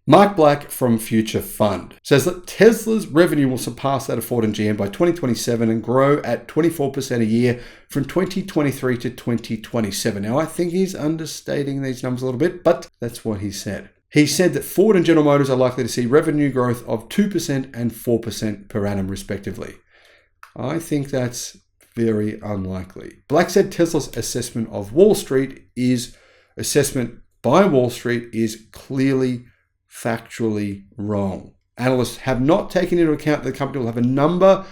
Mark Black from Future Fund says that Tesla's revenue will surpass that of Ford and GM by 2027 and grow at 24% a year from 2023 to 2027. Now, I think he's understating these numbers a little bit, but that's what he said. He said that Ford and General Motors are likely to see revenue growth of 2% and 4% per annum, respectively. I think that's very unlikely. Black said Tesla's assessment by Wall Street is clearly factually wrong. Analysts have not taken into account that the company will have a number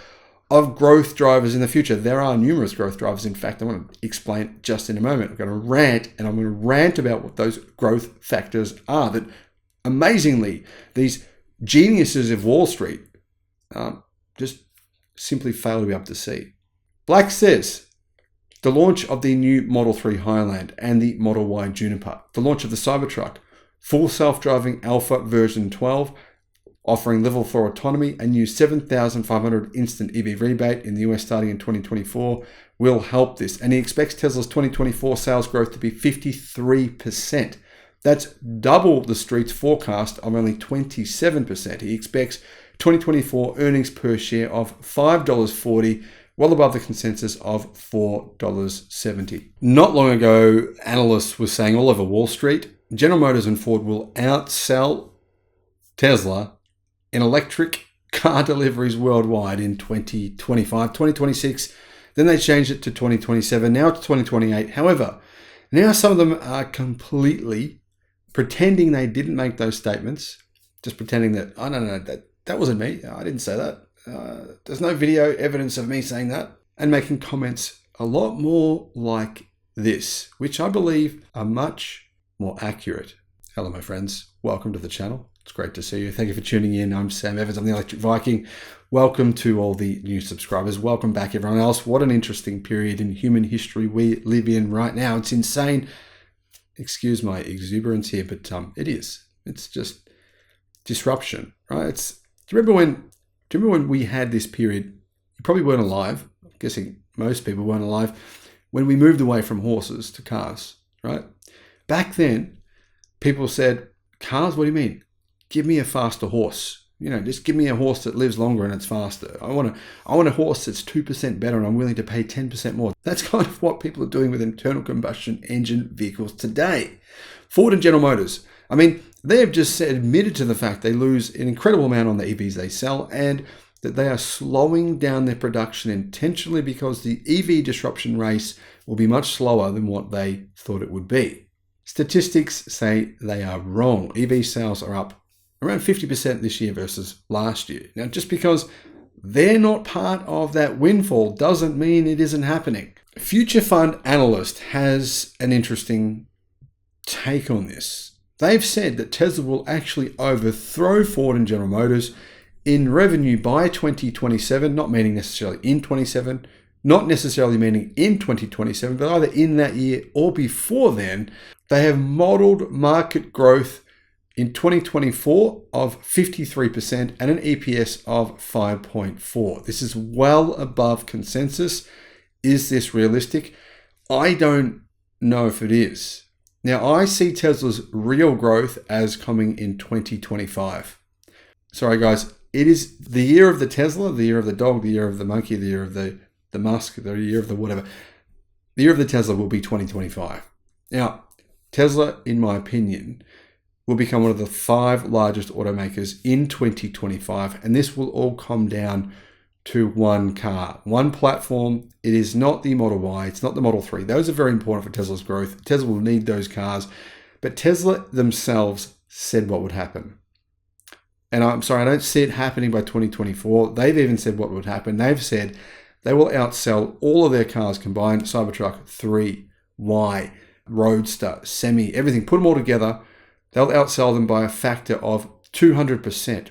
of growth drivers in the future. There are numerous growth drivers. In fact, I want to explain just in a moment. I'm going to rant about what those growth factors are that amazingly these geniuses of Wall Street just simply fail to be able to see. Black says the launch of the new Model 3 Highland and the Model Y Juniper, the launch of the Cybertruck, full self-driving Alpha version 12, offering level 4 autonomy, and new $7,500 instant EV rebate in the US starting in 2024 will help this. And he expects Tesla's 2024 sales growth to be 53%. That's double the Street's forecast of only 27%. He expects 2024 earnings per share of $5.40, well above the consensus of $4.70. Not long ago, analysts were saying all over Wall Street, General Motors and Ford will outsell Tesla in electric car deliveries worldwide in 2025, 2026. Then they changed it to 2027. Now it's 2028. However, now some of them are completely pretending they didn't make those statements, just pretending that, oh, no, that wasn't me. I didn't say that. There's no video evidence of me saying that, and making comments a lot more like this, which I believe are much more accurate. Hello, my friends. Welcome to the channel. It's great to see you. Thank you for tuning in. I'm Sam Evans. I'm the Electric Viking. Welcome to all the new subscribers. Welcome back, everyone else. What an interesting period in human history we live in right now. It's insane. Excuse my exuberance here, but it is. It's just disruption, right? Do you remember when we had this period? You probably weren't alive. I'm guessing most people weren't alive when we moved away from horses to cars, right? Back then, people said, cars, what do you mean? Give me a faster horse. Just give me a horse that lives longer and it's faster. I want a horse that's 2% better and I'm willing to pay 10% more. That's kind of what people are doing with internal combustion engine vehicles today. Ford and General Motors, they have just admitted to the fact they lose an incredible amount on the EVs they sell and that they are slowing down their production intentionally because the EV disruption race will be much slower than what they thought it would be. Statistics say they are wrong. EV sales are up around 50% this year versus last year. Now, just because they're not part of that windfall doesn't mean it isn't happening. Future Fund analyst has an interesting take on this. They've said that Tesla will actually overthrow Ford and General Motors in revenue by 2027, not meaning necessarily in 27, not necessarily meaning in 2027, but either in that year or before then. They have modeled market growth in 2024 of 53% and an EPS of 5.4. This is well above consensus. Is this realistic? I don't know if it is. Now, I see Tesla's real growth as coming in 2025. Sorry, guys. It is the year of the Tesla, the year of the dog, the year of the monkey, the year of the Musk, the year of the whatever. The year of the Tesla will be 2025. Now, Tesla, in my opinion, will become one of the 5 largest automakers in 2025. And this will all come down to one car, one platform. It is not the Model Y. It's not the Model 3. Those are very important for Tesla's growth. Tesla will need those cars. But Tesla themselves said what would happen. And I'm sorry, I don't see it happening by 2024. They've even said what would happen. They've said they will outsell all of their cars combined, Cybertruck, 3, Y, Roadster, Semi, everything. Put them all together. They'll outsell them by a factor of 200%.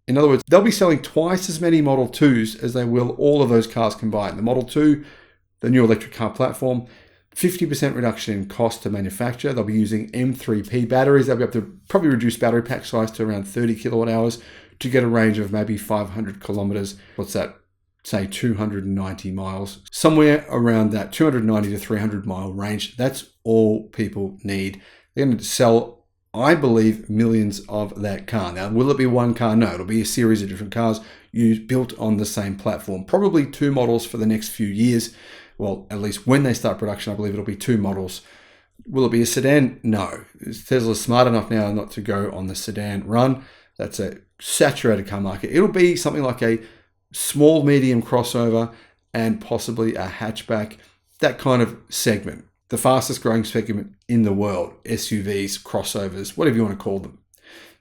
In other words, they'll be selling twice as many Model 2s as they will all of those cars combined. The Model 2, the new electric car platform, 50% reduction in cost to manufacture. They'll be using M3P batteries. They'll be able to probably reduce battery pack size to around 30 kilowatt hours to get a range of maybe 500 kilometers. What's that? Say 290 miles. Somewhere around that 290 to 300 mile range. That's all people need. They're going to sell I believe, millions of that car. Now, will it be one car? No, it'll be a series of different cars built on the same platform. Probably 2 models for the next few years. Well, at least when they start production, I believe it'll be 2 models. Will it be a sedan? No. Tesla's smart enough now not to go on the sedan run. That's a saturated car market. It'll be something like a small, medium crossover and possibly a hatchback, that kind of segment. The fastest growing segment in the world, SUVs, crossovers, whatever you want to call them.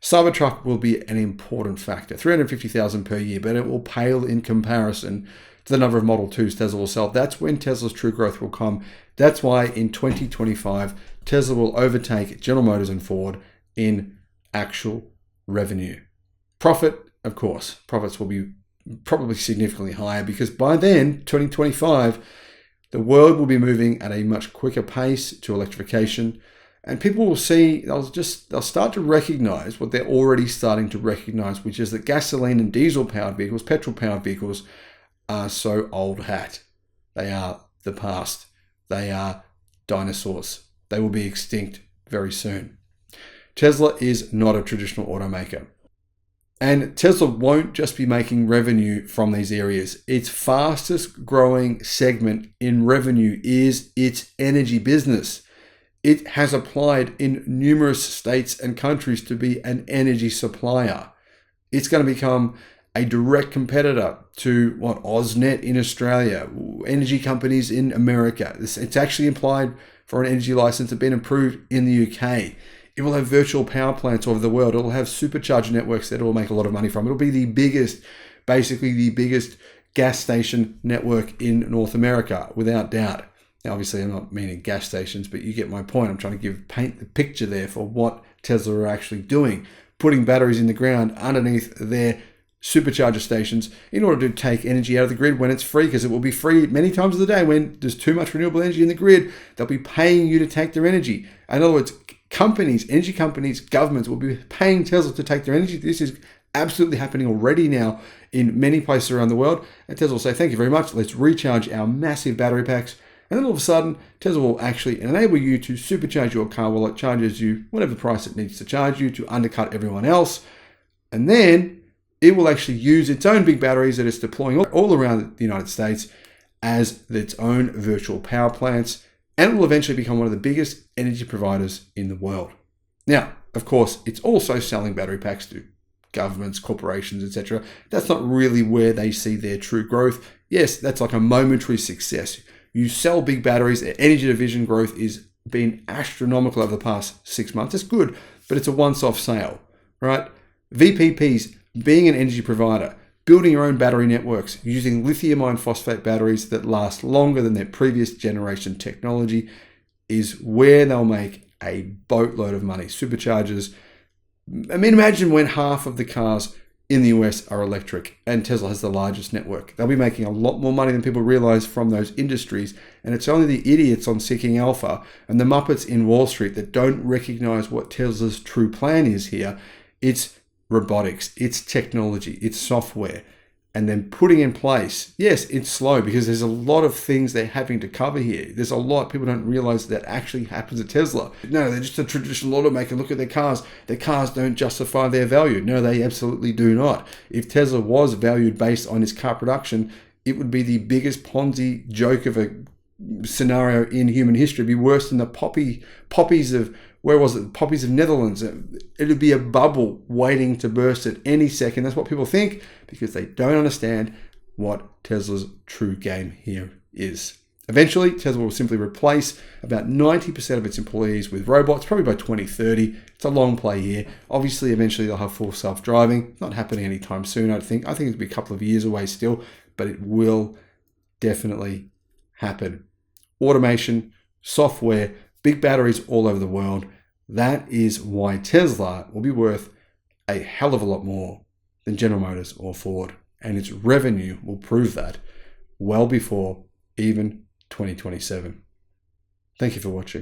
Cybertruck will be an important factor, 350,000 per year, but it will pale in comparison to the number of Model 2s Tesla will sell. That's when Tesla's true growth will come. That's why in 2025, Tesla will overtake General Motors and Ford in actual revenue. Profit, of course, profits will be probably significantly higher because by then, 2025, the world will be moving at a much quicker pace to electrification, and people will see, they'll start to recognize what they're already starting to recognize, which is that gasoline and diesel powered vehicles, petrol powered vehicles are so old hat. They are the past. They are dinosaurs. They will be extinct very soon. Tesla is not a traditional automaker. And Tesla won't just be making revenue from these areas. Its fastest growing segment in revenue is its energy business. It has applied in numerous states and countries to be an energy supplier. It's going to become a direct competitor to AusNet in Australia, energy companies in America. It's actually applied for an energy license that's been approved in the UK. It will have virtual power plants all over the world. It will have supercharger networks that it will make a lot of money from. It'll be the biggest, basically the biggest gas station network in North America, without doubt. Now, obviously, I'm not meaning gas stations, but you get my point. I'm trying to paint the picture there for what Tesla are actually doing, putting batteries in the ground underneath their supercharger stations in order to take energy out of the grid when it's free, because it will be free many times of the day. When there's too much renewable energy in the grid, they'll be paying you to take their energy. In other words, companies, energy companies, governments will be paying Tesla to take their energy. This is absolutely happening already now in many places around the world. And Tesla will say, thank you very much. Let's recharge our massive battery packs. And then all of a sudden, Tesla will actually enable you to supercharge your car while it charges you whatever price it needs to charge you to undercut everyone else. And then it will actually use its own big batteries that it's deploying all around the United States as its own virtual power plants. And it will eventually become one of the biggest energy providers in the world. Now, of course, it's also selling battery packs to governments, corporations, etc. That's not really where they see their true growth. Yes, that's like a momentary success. You sell big batteries, their energy division growth is been astronomical over the past 6 months. It's good, but it's a once-off sale, right? VPPs, being an energy provider, building your own battery networks, using lithium iron phosphate batteries that last longer than their previous generation technology is where they'll make a boatload of money. Superchargers. I mean, imagine when half of the cars in the US are electric and Tesla has the largest network. They'll be making a lot more money than people realize from those industries. And it's only the idiots on Seeking Alpha and the Muppets in Wall Street that don't recognize what Tesla's true plan is here. It's robotics, it's technology, it's software, and then putting in place. Yes, it's slow because there's a lot of things they're having to cover here. There's a lot people don't realize that actually happens at Tesla. No, they're just a traditional automaker. Look at their cars. Their cars don't justify their value. No, they absolutely do not. If Tesla was valued based on its car production, it would be the biggest Ponzi joke of a scenario in human history. It'd be worse than the poppies of, where was it? Poppies of Netherlands. It would be a bubble waiting to burst at any second. That's what people think because they don't understand what Tesla's true game here is. Eventually, Tesla will simply replace about 90% of its employees with robots, probably by 2030. It's a long play here. Obviously, eventually they'll have full self-driving. Not happening anytime soon, I think. I think it'll be a couple of years away still, but it will definitely happen. Automation, software, big batteries all over the world. That is why Tesla will be worth a hell of a lot more than General Motors or Ford. And its revenue will prove that well before even 2027. Thank you for watching.